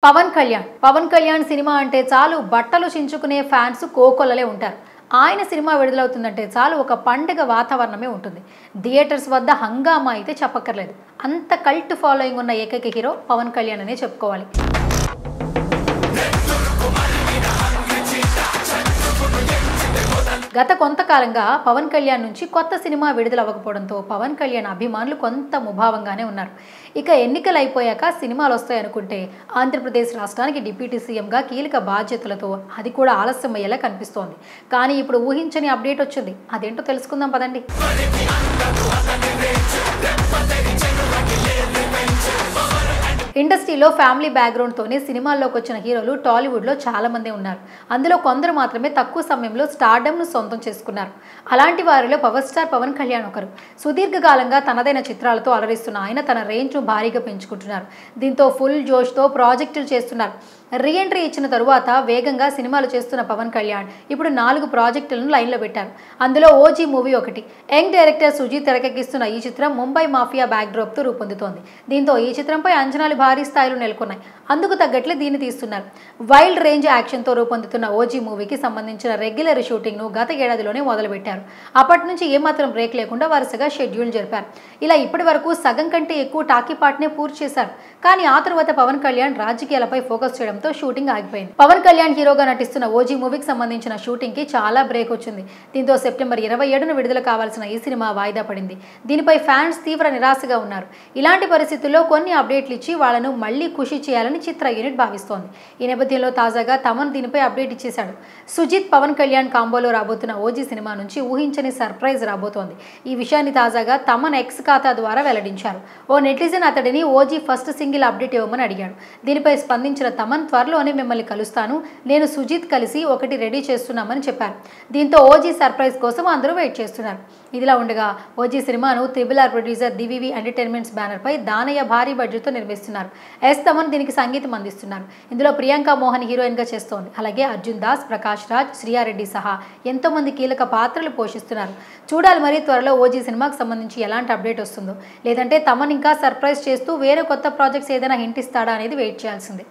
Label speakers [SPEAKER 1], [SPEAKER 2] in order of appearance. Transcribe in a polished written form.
[SPEAKER 1] Pawan Kalyan cinema అంటే చాలు బట్టలు చించుకునే ఫ్యాన్స్ కోకొల్లలే ఉంటారు. ఆయన సినిమా విడుదలవుతుందంటే చాలు ఒక పండుగ వాతావరణమే ఉంటుంది. థియేటర్స్ వద్ద హంగామా అయితే చెప్పక్కర్లేదు. అంత కల్ట్ ఫాలోయింగ్ ఉన్న ఏకైక హీరో పవన్ కళ్యాణ్ అనే చెప్పుకోవాలి. గత కొంతకాలంగా పవన్ కళ్యాణ్ నుంచి కొత్త సినిమా విడుదలవ్వకపోవడంతో పవన్ కళ్యాణ్ అభిమానులు కొంత ముభావంగానే ఉన్నారు. ఇక ఎన్నికలు అయిపోయాక సినిమాలు వస్తాయనుకుంటే ఆంధ్రప్రదేశ్ రాష్ట్రానికి డిప్యూటీ సీఎంగా కీలక బాధ్యతలతో అది కూడా ఆలస్యం అయ్యేలా కనిపిస్తోంది. కానీ ఇప్పుడు ఊహించని అప్డేట్ వచ్చింది. అదేంటో తెలుసుకుందాం పదండి. ఇండస్ట్రీలో ఫ్యామిలీ బ్యాక్గ్రౌండ్తోనే సినిమాల్లోకి వచ్చిన హీరోలు టాలీవుడ్లో చాలా మంది ఉన్నారు. అందులో కొందరు మాత్రమే తక్కువ సమయంలో స్టార్డమ్ను సొంతం చేసుకున్నారు. అలాంటి వారిలో పవర్ స్టార్ పవన్ కళ్యాణ్ ఒకరు. సుదీర్ఘకాలంగా తనదైన చిత్రాలతో అలరిస్తున్న ఆయన తన రేంజ్ను భారీగా పెంచుకుంటున్నారు. దీంతో ఫుల్ జోష్తో ప్రాజెక్టులు చేస్తున్నారు. రీఎంట్రీ ఇచ్చిన తరువాత వేగంగా సినిమాలు చేస్తున్న పవన్ కళ్యాణ్ ఇప్పుడు 4 ప్రాజెక్టులను లైన్లో పెట్టారు. అందులో ఓజీ మూవీ ఒకటి. యంగ్ డైరెక్టర్ సుజీత్ తెరకెక్కిస్తున్న ఈ చిత్రం ముంబై మాఫియా బ్యాక్డ్రాప్తో రూపొందుతోంది. దీంతో ఈ చిత్రంపై అంచనాలు భారీ స్థాయిలో నెలకొన్నాయి. అందుకు తగ్గట్లే దీన్ని తీస్తున్నారు. వైల్డ్ రేంజ్ యాక్షన్తో రూపొందుతున్న ఓజీ మూవీకి సంబంధించిన రెగ్యులర్ షూటింగ్ను గత ఏడాదిలోనే మొదలుపెట్టారు. అప్పటి నుంచి ఏమాత్రం బ్రేక్ లేకుండా వరుసగా షెడ్యూల్ జరిపారు. ఇలా ఇప్పటి వరకు సగం కంటే ఎక్కువ టాకీ పార్ట్నే పూర్తి చేశారు. కానీ ఆ తర్వాత పవన్ కళ్యాణ్ రాజకీయాలపై ఫోకస్ చేయడంతో షూటింగ్ ఆగిపోయింది. పవన్ కళ్యాణ్ హీరోగా నటిస్తున్న ఓజీ మూవీకి సంబంధించిన షూటింగ్ కి చాలా బ్రేక్ వచ్చింది. దీంతో సెప్టెంబర్ 27న విడుదల కావాల్సిన ఈ సినిమా వాయిదా పడింది. దీనిపై ఫ్యాన్స్ తీవ్ర నిరాశగా ఉన్నారు. ఇలాంటి పరిస్థితుల్లో కొన్ని అప్డేట్లు ఇచ్చి వాళ్లను మళ్లీ ఖుషి చేయాలని చిత్ర యూనిట్ భావిస్తోంది. ఈ నేపథ్యంలో తాజాగా తమన్ దీనిపై అప్డేట్ ఇచ్చేశాడు. సుజిత్ పవన్ కళ్యాణ్ కాంబోలో రాబోతున్న ఓజీ సినిమా నుంచి ఊహించని సర్ప్రైజ్ రాబోతోంది. ఈ విషయాన్ని తాజాగా తమన్ ఎక్స్ ఖాతా ద్వారా వెల్లడించారు. ఓ నెటిజన్ అతడిని ఓజీ ఫస్ట్ సింగిల్ అప్డేట్ ఇవ్వమని అడిగాడు. దీనిపై స్పందించిన తమన్ త్వరలోనే మిమ్మల్ని కలుస్తాను, నేను సుజిత్ కలిసి ఒకటి రెడీ చేస్తున్నామని చెప్పారు. దీంతో ఓజీ సర్ప్రైజ్ కోసం అందరూ వెయిట్ చేస్తున్నారు. ఇదిలా ఉండగా ఓజీ సినిమాను త్రిబుల్ ఆర్ ప్రొడ్యూసర్ డివివి ఎంటర్టైన్మెంట్స్ బ్యానర్ పై దానయ్య భారీ బడ్జెట్తో నిర్మిస్తున్నారు. ఎస్ తమన్ దీనికి సంగీతం అందిస్తున్నారు. ఇందులో ప్రియాంక మోహన్ హీరోయిన్ గా చేస్తోంది. అలాగే అర్జున్ దాస్, ప్రకాష్ రాజ్, శ్రియారెడ్డి సహా ఎంతో మంది కీలక పాత్రలు పోషిస్తున్నారు. చూడాలి మరి త్వరలో ఓజీ సినిమాకి సంబంధించి ఎలాంటి అప్డేట్ వస్తుందో, లేదంటే తమన్ ఇంకా సర్ప్రైజ్ చేస్తూ వేరే కొత్త ప్రాజెక్ట్స్ ఏదైనా హింట్ ఇస్తాడా అనేది వెయిట్ చేయాల్సిందే.